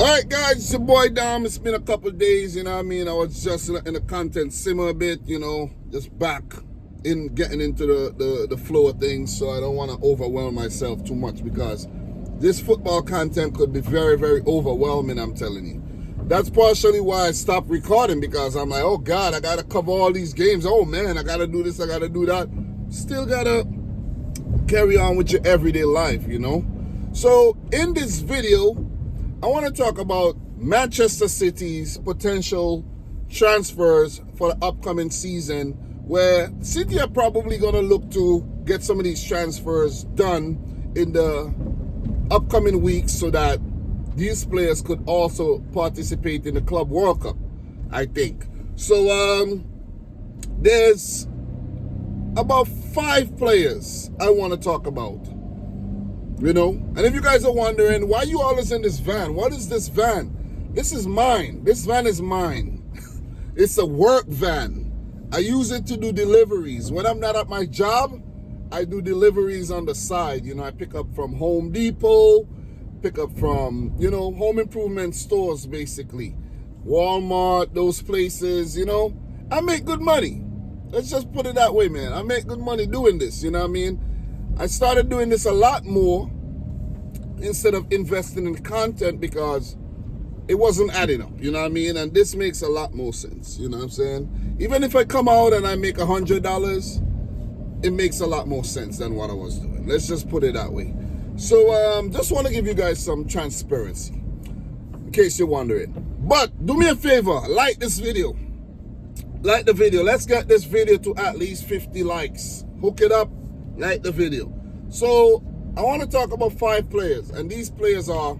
Alright guys, it's your boy Dom. It's been a couple of days, you know what I mean? I was just in the content simmer a bit, you know, just back in getting into the flow of things, so I don't want to overwhelm myself too much because this football content could be very, very overwhelming, I'm telling you. That's partially why I stopped recording, because I'm like, oh God, I got to cover all these games. Oh man, I got to do this, I got to do that. Still got to carry on with your everyday life, you know? So in this video, I want to talk about Manchester City's potential transfers for the upcoming season, where City are probably going to look to get some of these transfers done in the upcoming weeks so that these players could also participate in the Club World Cup, I think. So there's about 5 players I want to talk about. You know, and if you guys are wondering, why are you always in this van? What is this van? This is mine. This van is mine. It's a work van. I use it to do deliveries. When I'm not at my job, I do deliveries on the side. You know, I pick up from Home Depot, pick up from, you know, home improvement stores, basically. Walmart, those places, you know. I make good money. Let's just put it that way, man. I make good money doing this, you know what I mean? I started doing this a lot more instead of investing in content because it wasn't adding up, you know what I mean? And this makes a lot more sense, you know what I'm saying? Even if I come out and I make $100, it makes a lot more sense than what I was doing. Let's just put it that way. So just want to give you guys some transparency, in case you're wondering. But do me a favor, like this video. Like the video. Let's get this video to at least 50 likes. Hook it up. Like the video. So I want to talk about 5 players, and these players are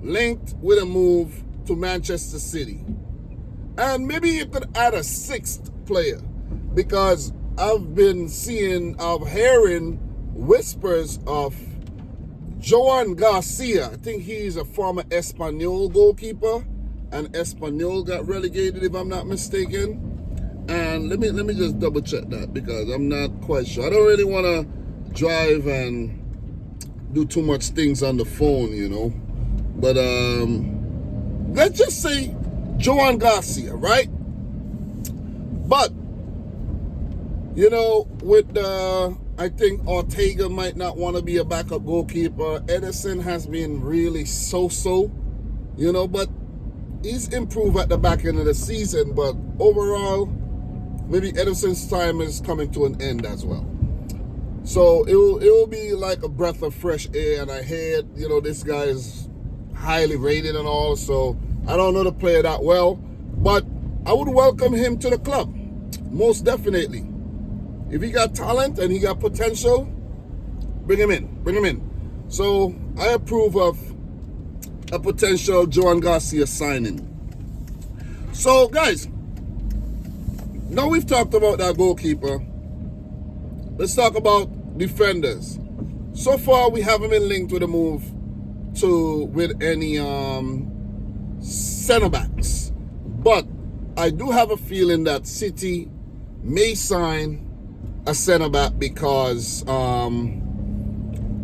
linked with a move to Manchester City. And maybe you could add a 6th player, because I've been hearing whispers of Joan Garcia. I think he's a former Espanyol goalkeeper, and Espanyol got relegated, if I'm not mistaken. And let me just double check that, because I'm not quite sure. I don't really want to drive and do too much things on the phone, you know. But let's just say Joan Garcia, right? But you know, with I think Ortega might not want to be a backup goalkeeper. Edison has been really so-so, you know, but he's improved at the back end of the season. But overall, maybe Edison's time is coming to an end as well. So it will be like a breath of fresh air. And I heard, you know, this guy is highly rated and all. So I don't know the player that well, but I would welcome him to the club, most definitely. If he got talent and he got potential, bring him in. Bring him in. So I approve of a potential Joan Garcia signing. So guys, now we've talked about that goalkeeper, let's talk about defenders. So far, we haven't been linked with a move with any center backs. But I do have a feeling that City may sign a center back because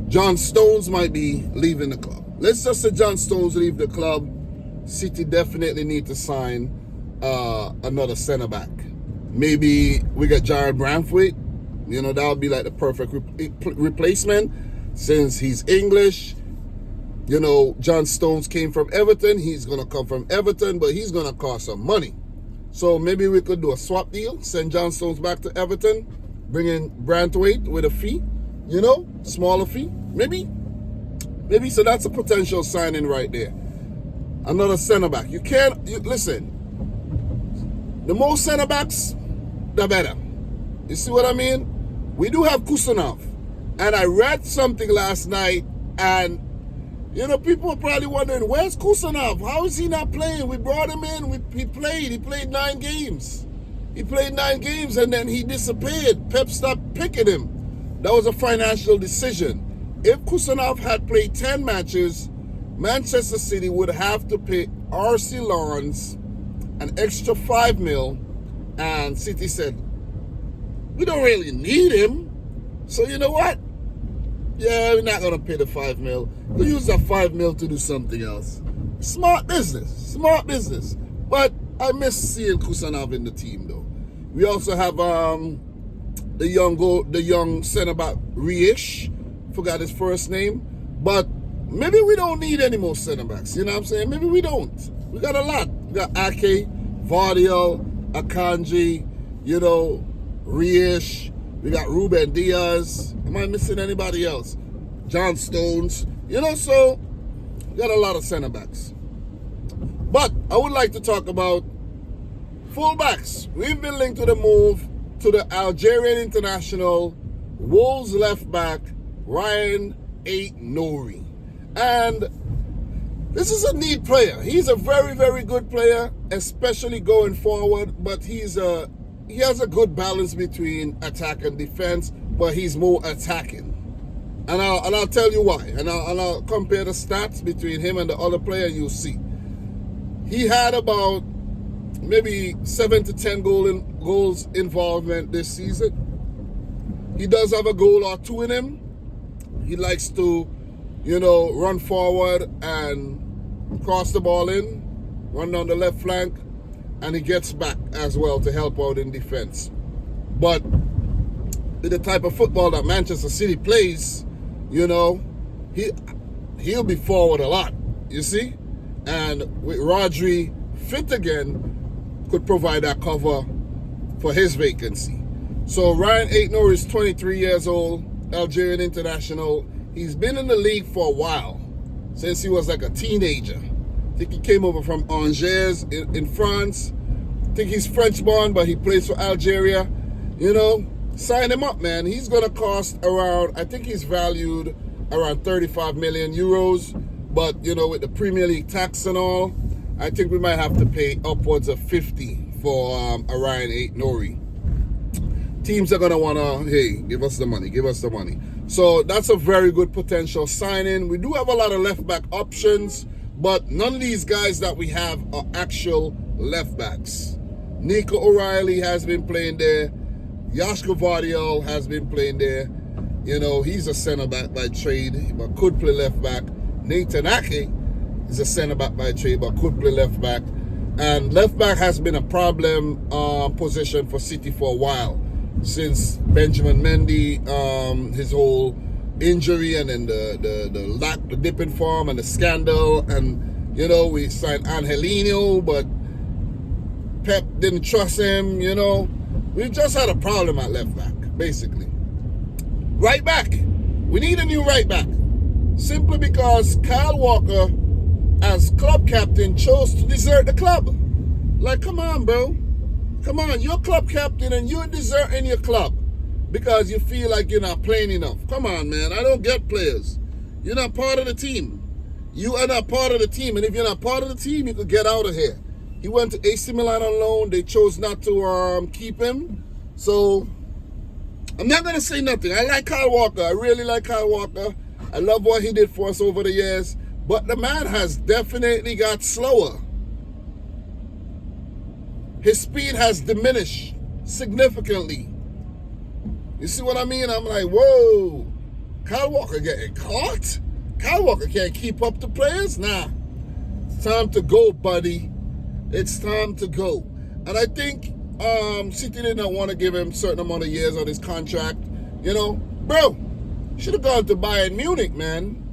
John Stones might be leaving the club. Let's just say John Stones leave the club. City definitely need to sign another center back. Maybe we get Jared Branthwaite. You know, that would be like the perfect replacement since he's English. You know, John Stones came from Everton. He's going to come from Everton, but he's going to cost some money. So maybe we could do a swap deal, send John Stones back to Everton, bring in Branthwaite with a fee, you know, smaller fee, maybe. So that's a potential signing right there. Another center back. Listen, the more center backs, the better. You see what I mean? We do have Kusanov. And I read something last night, and, you know, people are probably wondering, where's Kusanov? How is he not playing? We brought him in. He played 9 games. He played 9 games, and then he disappeared. Pep stopped picking him. That was a financial decision. If Kusanov had played 10 matches, Manchester City would have to pay RC Lawrence an extra $5 million, and City said, we don't really need him. So you know what? Yeah, we're not going to pay the $5 million. We'll use that $5 million to do something else. Smart business. But I miss seeing Kusanov in the team though. We also have the young centre back Riish, forgot his first name, but maybe we don't need any more centre backs. You know what I'm saying? Maybe we don't. We got a lot. We got Ake, Vardiel, Akanji, you know, Riish. We got Ruben Diaz. Am I missing anybody else? John Stones. You know, so we got a lot of centre backs. But I would like to talk about fullbacks. We've been linked to the move to the Algerian international Wolves left back Rayan Ait-Nouri. And this is a neat player. He's a very, very good player, especially going forward, but he has a good balance between attack and defense, but he's more attacking. And I'll tell you why. And I'll compare the stats between him and the other player. You'll see. He had about maybe 7 to 10 goals involvement this season. He does have a goal or two in him. He likes to, you know, run forward and cross the ball in, run down the left flank, and he gets back as well to help out in defense. But with the type of football that Manchester City plays, you know, he'll be forward a lot, you see? And with Rodri fit again, could provide that cover for his vacancy. So Rayan Ait-Nouri is 23 years old, Algerian international. He's been in the league for a while, since he was like a teenager. I think he came over from Angers in France. I think he's French born, but he plays for Algeria. You know, sign him up, man. He's going to cost around, I think he's valued around 35 million euros. But, you know, with the Premier League tax and all, I think we might have to pay upwards of 50 for a Rayan Ait-Nouri. Teams are going to want to, hey, give us the money. So that's a very good potential signing. We do have a lot of left-back options, but none of these guys that we have are actual left-backs. Nico O'Reilly has been playing there. Joshua Vardiel has been playing there. You know, he's a centre-back by trade, but could play left-back. Nathan Ake is a centre-back by trade, but could play left-back. And left-back has been a problem position for City for a while. Since Benjamin Mendy, his whole injury and then the dip in form and the scandal. And, you know, we signed Angelino, but Pep didn't trust him, you know. We just had a problem at left-back, basically. Right back. We need a new right back. Simply because Kyle Walker, as club captain, chose to desert the club. Like, come on, bro. Come on, you're club captain and you're deserting your club because you feel like you're not playing enough. Come on, man. I don't get players. You're not part of the team. You are not part of the team. And if you're not part of the team, you could get out of here. He went to AC Milan on loan. They chose not to keep him. So, I'm not going to say nothing. I like Kyle Walker. I really like Kyle Walker. I love what he did for us over the years. But the man has definitely got slower. His speed has diminished significantly. You see what I mean? I'm like, whoa. Kyle Walker getting caught? Kyle Walker can't keep up to players? Nah. It's time to go, buddy. It's time to go. And I think City did not want to give him a certain amount of years on his contract. You know, bro, should have gone to Bayern Munich, man.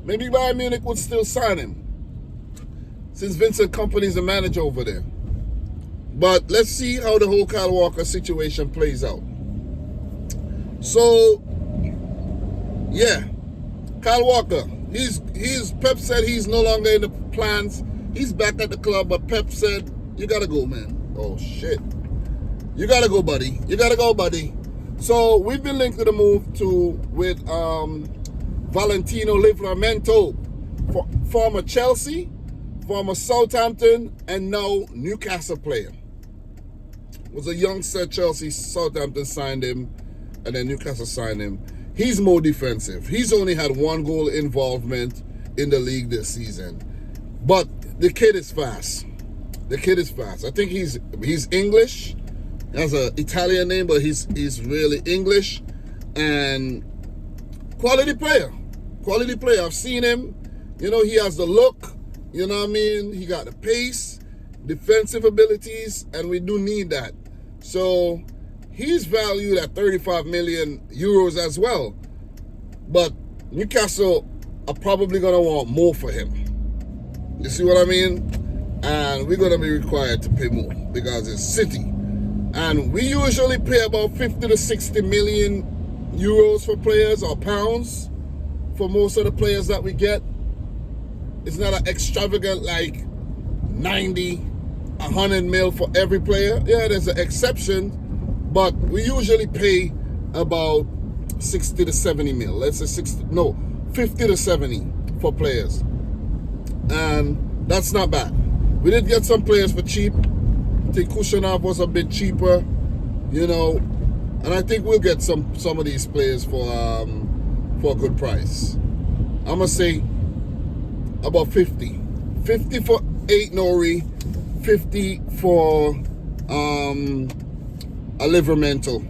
Maybe Bayern Munich would still sign him, since Vincent Kompany's the manager over there. But let's see how the whole Kyle Walker situation plays out. So, yeah, Kyle Walker, Pep said he's no longer in the plans. He's back at the club, but Pep said, you gotta go, man. Oh, shit. You gotta go, buddy. You gotta go, buddy. So, we've been linked to the move with Valentino Livramento, former Chelsea, former Southampton, and now Newcastle player. Was a youngster at Chelsea, Southampton signed him, and then Newcastle signed him. He's more defensive. He's only had 1 goal involvement in the league this season. But the kid is fast. The kid is fast. I think he's English. He has an Italian name, but he's really English. And quality player. Quality player. I've seen him. You know, he has the look. You know what I mean? He got the pace, defensive abilities, and we do need that. So he's valued at 35 million euros as well. But Newcastle are probably going to want more for him. You see what I mean? And we're going to be required to pay more because it's City. And we usually pay about 50 to 60 million euros for players, or pounds, for most of the players that we get. It's not an extravagant like 90, 100 mil for every player. Yeah, there's an exception, but we usually pay about 60 to 70 mil. Let's say 50 to 70 for players. And that's not bad. We did get some players for cheap. I think Kushanov was a bit cheaper, you know, and I think we'll get some of these players for a good price. I'm gonna say about 50. 50 for Ait-Nouri, 50 for a Livramento.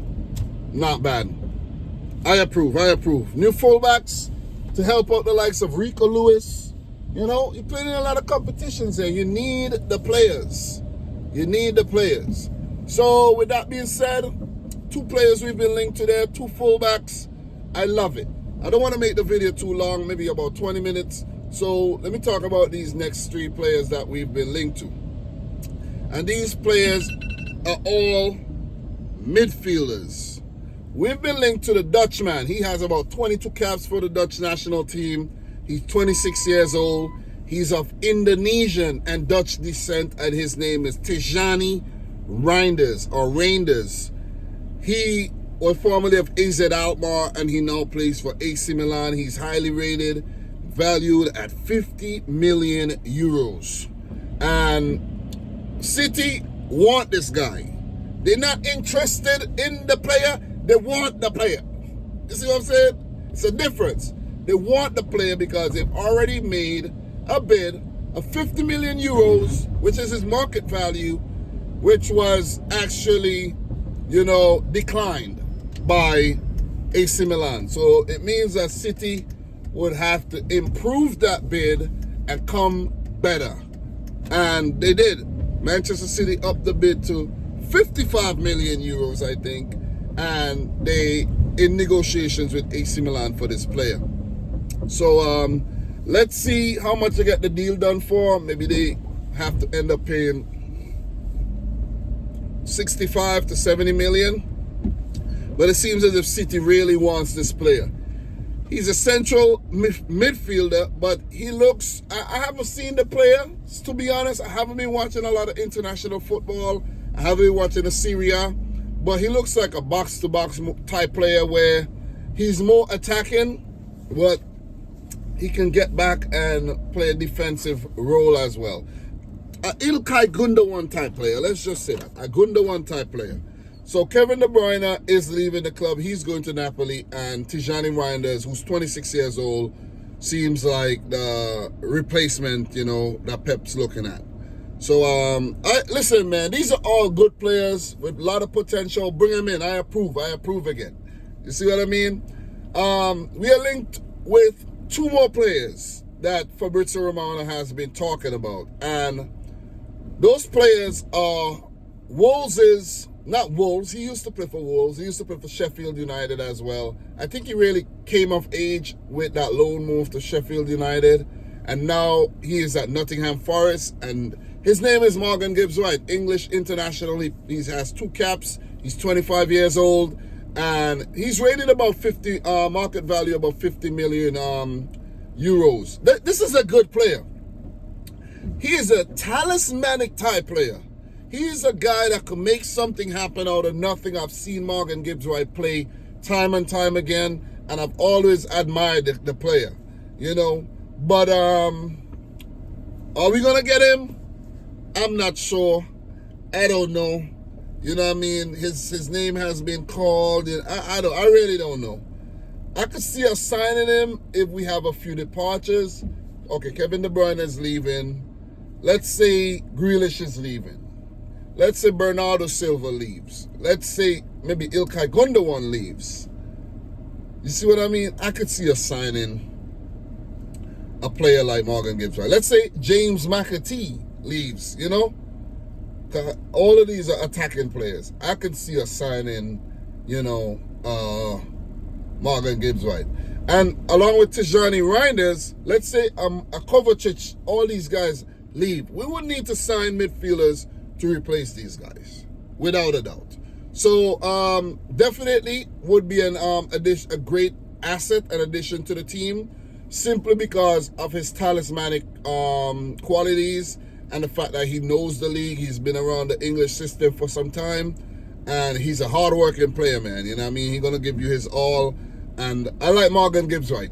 Not bad. I approve. New fullbacks to help out the likes of Rico Lewis. You know, you're playing in a lot of competitions here. You need the players. So with that being said, 2 players we've been linked to there, 2 fullbacks. I love it. I don't want to make the video too long, maybe about 20 minutes. So let me talk about these next 3 players that we've been linked to. And these players are all midfielders. We've been linked to the Dutchman. He has about 22 caps for the Dutch national team. He's 26 years old. He's of Indonesian and Dutch descent, and his name is Tijani Reijnders. He was formerly of AZ Alkmaar, and he now plays for AC Milan. He's highly rated, valued at 50 million euros. And City want this guy. They're not interested in the player, they want the player. You see what I'm saying? It's a difference. They want the player because they've already made a bid of 50 million euros, which is his market value, which was actually, you know, declined by AC Milan. So it means that City would have to improve that bid and come better. And they did. Manchester City upped the bid to 55 million euros, I think. And they in negotiations with AC Milan for this player. So let's see how much they get the deal done for. Maybe they have to end up paying 65 to 70 million. But it seems as if City really wants this player. He's a central midfielder, but he looks, I haven't seen the player, to be honest. I haven't been watching a lot of international football. I haven't been watching the Serie A, but he looks like a box-to-box type player where he's more attacking, but he can get back and play a defensive role as well. Ilkay Gundogan type player, let's just say that. A Gundogan type player. So Kevin De Bruyne is leaving the club. He's going to Napoli, and Tijani Reijnders, who's 26 years old, seems like the replacement, you know, that Pep's looking at. So, listen, man, these are all good players with a lot of potential. Bring them in. I approve again. You see what I mean? We are linked with 2 more players that Fabrizio Romano has been talking about. And those players are not Wolves. He used to play for Wolves. He used to play for Sheffield United as well. I think he really came of age with that loan move to Sheffield United. And now he is at Nottingham Forest. And his name is Morgan Gibbs-White, English international. He has 2 caps. He's 25 years old. And he's rated about 50, market value about 50 million euros. This is a good player. He is a talismanic type player. He's a guy that can make something happen out of nothing. I've seen Morgan Gibbs-White play time and time again, and I've always admired the player, you know. But are we going to get him? I'm not sure. I don't know. You know what I mean? His name has been called, and I really don't know. I could see us signing him if we have a few departures. Okay, Kevin De Bruyne is leaving. Let's say Grealish is leaving. Let's say Bernardo Silva leaves. Let's say maybe Ilkay Gundogan leaves. You see what I mean? I could see us signing a player like Morgan Gibbs-White. Let's say James McAtee leaves, you know? All of these are attacking players. I could see us signing, you know, Morgan Gibbs-White. And along with Tijani Reijnders, let's say a Kovacic, all these guys leave. We would need to sign midfielders to replace these guys, without a doubt. So definitely would be a great asset and addition to the team, simply because of his talismanic qualities and the fact that he knows the league. He's been around the English system for some time, and he's a hard-working player, man. You know what I mean? He's going to give you his all. And I like Morgan Gibbs-White.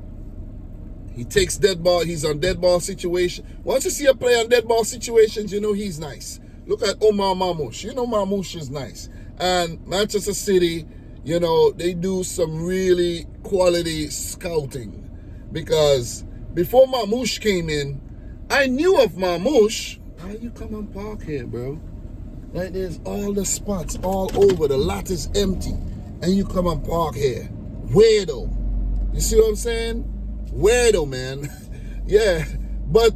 He takes dead ball. He's on dead ball situation. Once you see a player on dead ball situations, you know he's nice. Look at Omar Mamouche. You know Mamouche is nice. And Manchester City, you know, they do some really quality scouting. Because before Mamouche came in, I knew of Mamouche. How you come and park here, bro? Like, there's all the spots all over. The lot is empty. And you come and park here. Weirdo. You see what I'm saying? Weirdo, man. Yeah. But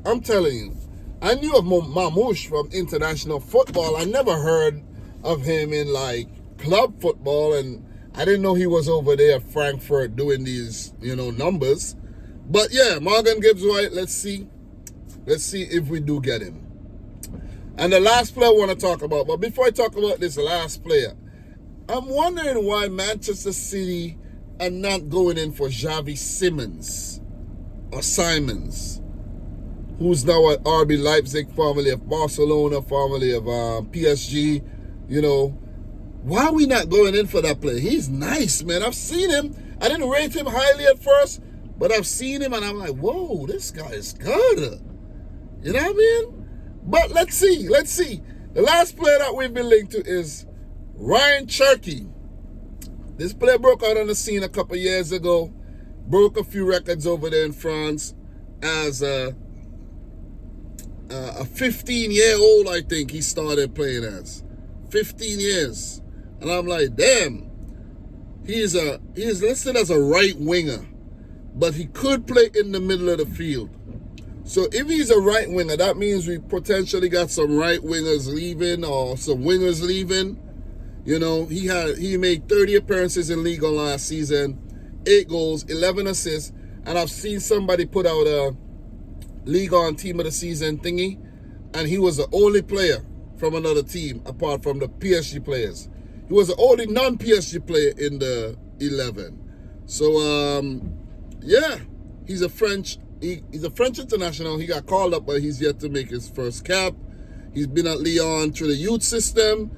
I'm telling you, I knew of Mamouche from international football. I never heard of him in, like, club football. And I didn't know he was over there at Frankfurt doing these, you know, numbers. But, yeah, Morgan Gibbs-White, let's see. Let's see if we do get him. And the last player I want to talk about, but before I talk about this last player, I'm wondering why Manchester City are not going in for Xavi Simons or Simons, who's now at RB Leipzig, formerly of Barcelona, formerly of PSG. You know, why are we not going in for that player? He's nice, man. I've seen him. I didn't rate him highly at first, but I've seen him and I'm like, whoa, this guy is good. You know what I mean? But let's see. Let's see. The last player that we've been linked to is Rayan Cherki. This player broke out on the scene a couple years ago. Broke a few records over there in France as a 15-year-old, I think he started playing as. 15 years. And I'm like, damn. He is listed as a right winger, but he could play in the middle of the field. So if he's a right winger, that means we potentially got some right wingers leaving or some wingers leaving. You know, he made 30 appearances in League One last season, 8 goals, 11 assists, and I've seen somebody put out a League One Team of the Season thingy, and he was the only player from another team apart from the PSG players. He was the only non-PSG player in the 11. So, yeah, he's a French international. He got called up, but he's yet to make his first cap. He's been at Lyon through the youth system,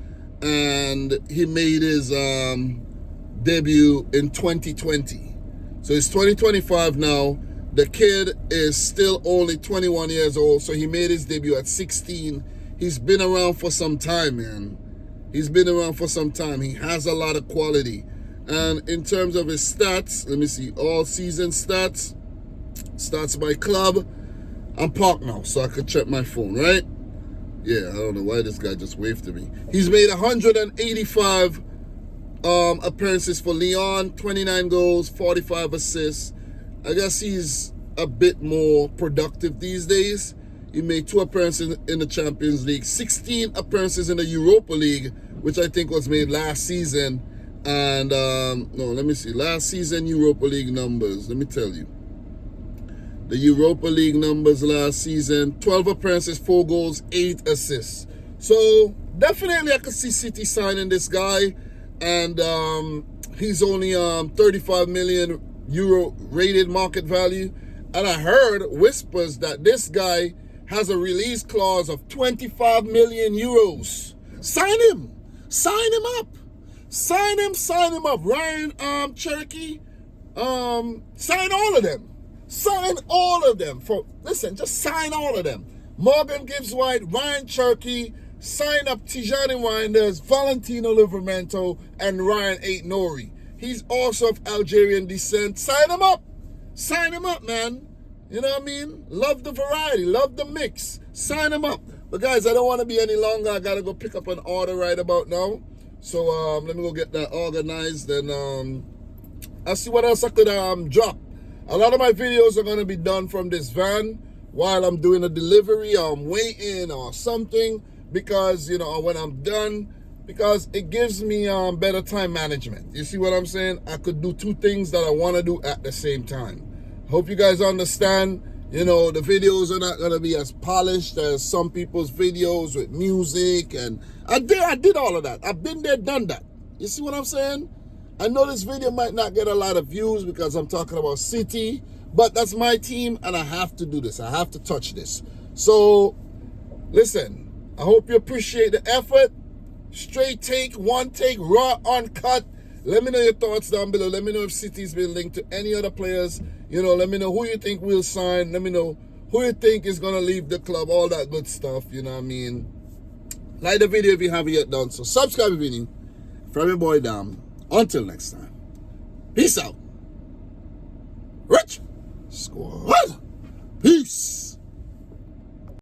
and he made his debut in 2020. So he's 2025 now. The kid is still only 21 years old, so he made his debut at 16. He's been around for some time, man. He's been around for some time. He has a lot of quality. And in terms of his stats, let me see, all season stats by club. I'm parked now, so I could check my phone, right? Yeah, I don't know why this guy just waved to me. He's made 185 appearances for Lyon, 29 goals, 45 assists. I guess he's a bit more productive these days. He made 2 appearances in the Champions League, 16 appearances in the Europa League, which I think was made last season. And, no, let me see. Last season Europa League numbers. Let me tell you. The Europa League numbers last season, 12 appearances, 4 goals, 8 assists. So, definitely I could see City signing this guy. And he's only 35 million euro rated market value. And I heard whispers that this guy has a release clause of 25 million euros. Sign him. Sign him up. Sign him up. Rayan Cherki. Sign all of them. Sign all of them. Just sign all of them. Morgan Gibbs-White, Rayan Cherki, sign up Tijani Reijnders, Valentino Livramento, and Rayan Ait-Nouri. He's also of Algerian descent. Sign him up. Sign him up, man. You know what I mean? Love the variety. Love the mix. Sign him up. But guys, I don't want to be any longer. I got to go pick up an order right about now. So let me go get that organized. And I'll see what else I could drop. A lot of my videos are going to be done from this van while I'm doing a delivery or I'm waiting or something, because, you know, when I'm done, because it gives me better time management. You see what I'm saying? I could do two things that I want to do at the same time. Hope you guys understand. You know, the videos are not going to be as polished as some people's videos with music, and I did all of that. I've been there, done that. You see what I'm saying? I know this video might not get a lot of views because I'm talking about City, but that's my team and I have to do this. I have to touch this. So, listen, I hope you appreciate the effort. Straight take, one take, raw, uncut. Let me know your thoughts down below. Let me know if City's been linked to any other players. You know, let me know who you think will sign. Let me know who you think is going to leave the club. All that good stuff, you know what I mean? Like the video if you haven't yet done so. Subscribe if you're new. From your boy Dam. Until next time. Peace out. Rich Squad. Peace.